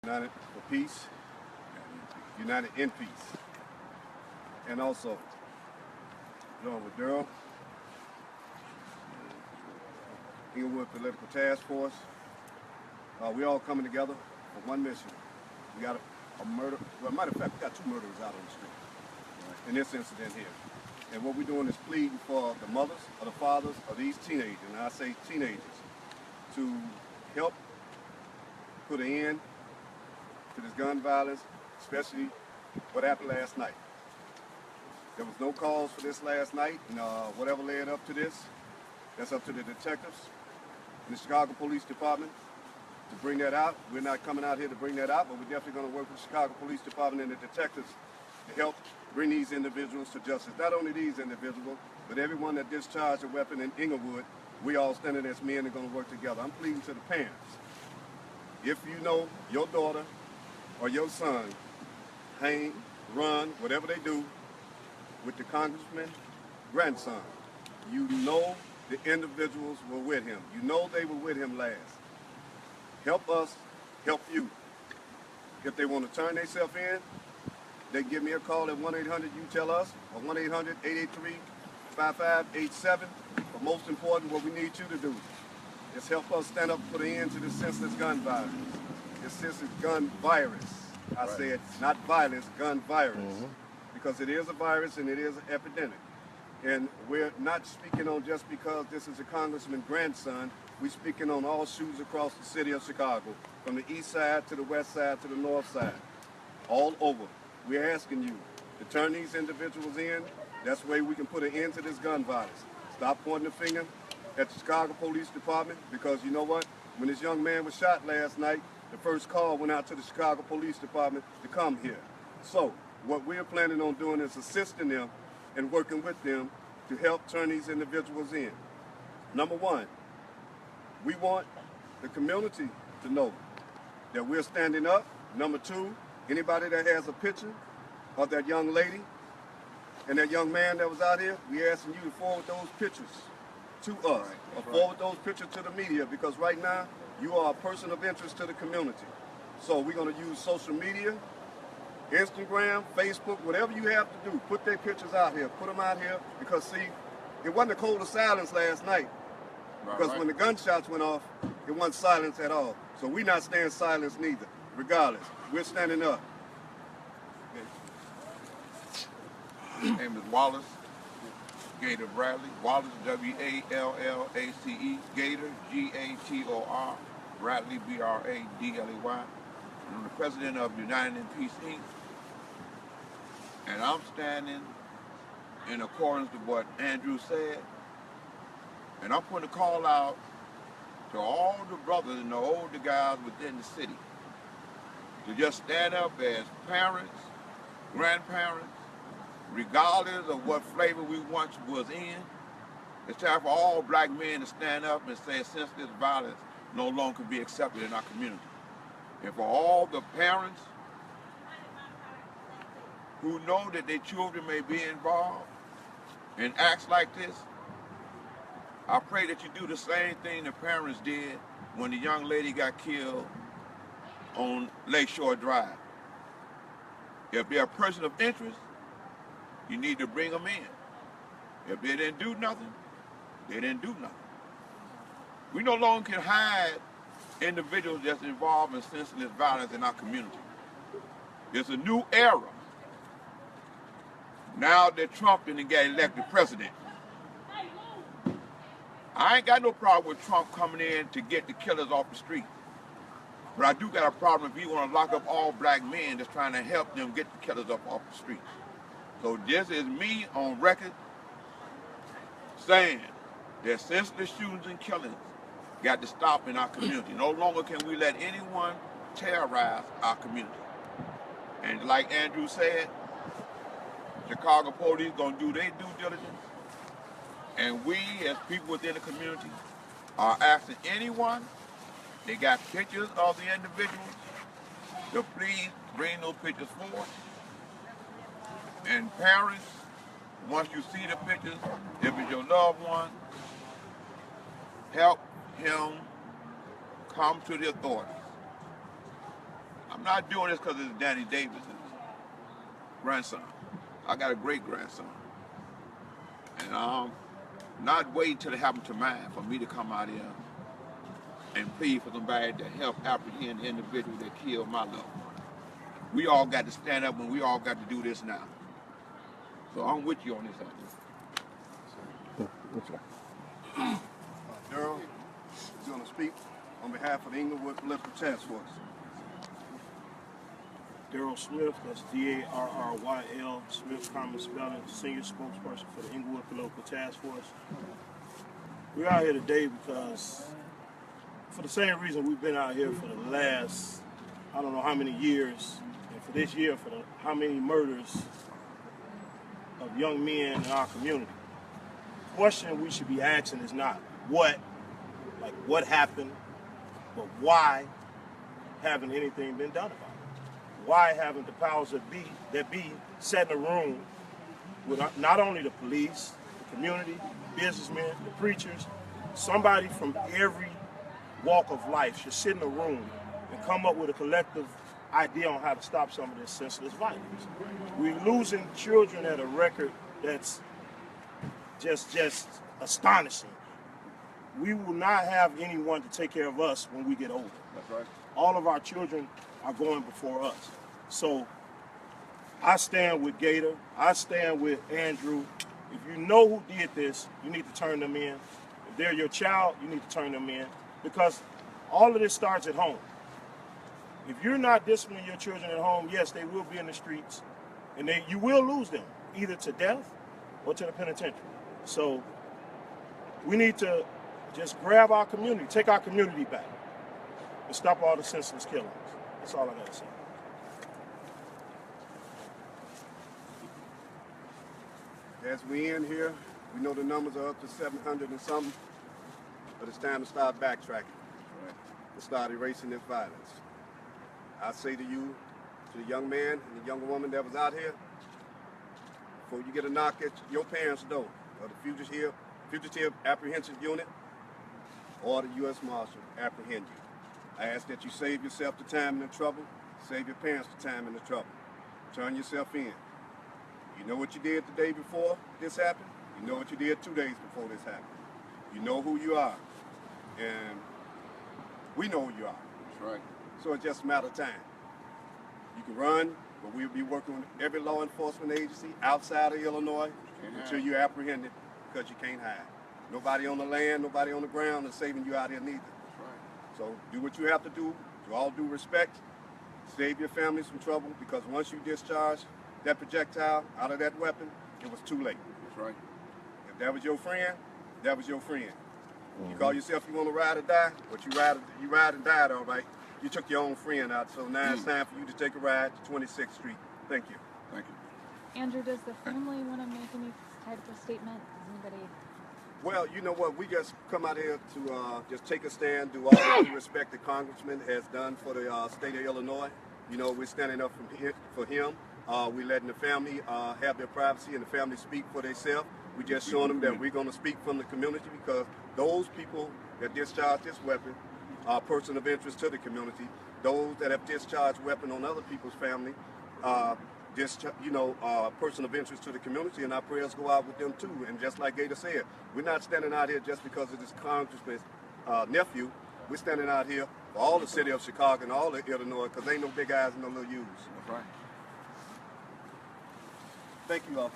United for peace, united in peace. And also, joined with Durham, Inglewood Political Task Force. We all coming together for one mission. We got a murder, well, matter of fact, we got two murderers out on the street in this incident here. And what we're doing is pleading for the mothers or the fathers of these teenagers, and I say teenagers, to help put an end to this gun violence, especially what happened last night. There was no cause for this last night, and whatever led up to this, that's up to the detectives in the Chicago Police Department to bring that out. We're not coming out here to bring that out, but we're definitely going to work with the Chicago Police Department and the detectives to help bring these individuals to justice. Not only these individuals, but everyone that discharged a weapon in Inglewood. We all standing as men and going to work together. I'm pleading to the parents. If you know your daughter or your son hang, run, whatever they do with the Congressman grandson, you know the individuals were with him. You know they were with him last. Help us, help you. If they want to turn themselves in, they give me a call at 1-800-YOU-TELL-US or 1-800-883-5587. But most important, what we need you to do is help us stand up for the end to this senseless gun violence. This senseless gun virus. I say it's not violence, gun virus. Because it is a virus and it is an epidemic. And we're not speaking on just because this is a congressman's grandson. We're speaking on all shoes across the city of Chicago, from the east side to the west side to the north side, all over. We're asking you to turn these individuals in. That's the way we can put an end to this gun violence. Stop pointing the finger at the Chicago Police Department, because you know what? When this young man was shot last night, the first call went out to the Chicago Police Department to come here. So what we're planning on doing is assisting them and working with them to help turn these individuals in. Number one, we want the community to know that we're standing up. Number two, anybody that has a picture of that young lady and that young man that was out here, we're asking you to forward those pictures to us, or forward those pictures to the media, because right now you are a person of interest to the community. So we're going to use social media, Instagram, Facebook, whatever you have to do. Put their pictures out here. Put them out here, because see, it wasn't a code of silence last night. Because when the gunshots went off, it wasn't silence at all. So we're not staying silent neither. Regardless, we're standing up. His name is Wallace Gator Bradley. Wallace, W-A-L-L-A-C-E. Gator, G-A-T-O-R. Bradley, B-R-A-D-L-E-Y. I'm the president of United in Peace, Inc. And I'm standing in accordance with what Andrew said. And I'm putting a call out to all the brothers and the older guys within the city to just stand up as parents, grandparents, regardless of what flavor we once was in. It's time for all black men to stand up and say senseless violence no longer can be accepted in our community. And for all the parents who know that their children may be involved in acts like this, I pray that you do the same thing the parents did when the young lady got killed on Lakeshore Drive. If they're a person of interest, you need to bring them in. If they didn't do nothing, they didn't do nothing. We no longer can hide individuals that's involved in senseless violence in our community. It's a new era. Now that Trump didn't get elected president. I ain't got no problem with Trump coming in to get the killers off the street. But I do got a problem if he want to lock up all black men that's trying to help them get the killers up off the street. So this is me on record saying that senseless shootings and killings got to stop in our community. No longer can we let anyone terrorize our community. And like Andrew said, Chicago police gonna do their due diligence. And we, as people within the community, are asking anyone that got pictures of the individuals to please bring those pictures forward. And parents, once you see the pictures, if it's your loved one, help him come to the authorities. I'm not doing this because it's Danny Davis' grandson. I got a great-grandson. And I'm not waiting till it happens to mine for me to come out here and plead for somebody to help apprehend the individual that killed my loved one. We all got to stand up and we all got to do this now. So I'm with you on this idea. Daryl is going to speak on behalf of the Inglewood Political Task Force. Daryl Smith, that's D-A-R-R-Y-L, Smith, common spelling, senior spokesperson for the Inglewood Political Task Force. We're out here today because, for the same reason we've been out here for the last, I don't know how many years, and for this year, for how many murders of young men in our community. The question we should be asking is not what happened, but why haven't anything been done about it? Why haven't the powers that be sat in a room with not only the police, the community, businessmen, the preachers, somebody from every walk of life should sit in a room and come up with a collective idea on how to stop some of this senseless violence. We're losing children at a record that's just astonishing. We will not have anyone to take care of us when we get older. That's right. All of our children are going before us. So I stand with Gator. I stand with Andrew. If you know who did this, you need to turn them in. If they're your child, you need to turn them in, because all of this starts at home. If you're not disciplining your children at home, yes, they will be in the streets, and you will lose them, either to death or to the penitentiary. So we need to just grab our community, take our community back, and stop all the senseless killings. That's all I got to say. As we end here, we know the numbers are up to 700 and something, but it's time to start backtracking and start erasing this violence. I say to you, to the young man and the young woman that was out here, before you get a knock at your parents' door, or the Fugitive Apprehension Unit, or the U.S. Marshal apprehend you. I ask that you save yourself the time and the trouble, save your parents the time and the trouble. Turn yourself in. You know what you did the day before this happened? You know what you did 2 days before this happened. You know who you are. And we know who you are. That's right. So it's just a matter of time. You can run, but we'll be working with every law enforcement agency outside of Illinois until you're apprehended, because you can't hide. Nobody on the land, nobody on the ground is saving you out here neither. That's right. So do what you have to do, to all due respect. Save your families from trouble, because once you discharge that projectile out of that weapon, it was too late. That's right. If that was your friend, that was your friend. You call yourself you want to ride or die, but you ride and died, all right. You took your own friend out, so now it's time for you to take a ride to 26th Street. Thank you. Thank you. Andrew, does the family want to make any type of statement? Does anybody? Well, you know what? We just come out here to just take a stand, do all the respect the Congressman has done for the state of Illinois. You know, we're standing up for him. We're letting the family have their privacy and the family speak for themselves. We just showing them that we're going to speak from the community, because those people that discharge this weapon are a person of interest to the community. Those that have discharged weapon on other people's family, person of interest to the community, and our prayers go out with them too. And just like Gator said, we're not standing out here just because of this Congressman's nephew. We're standing out here for all the city of Chicago and all of Illinois, because ain't no big eyes and no little U's. That's right. Thank you all.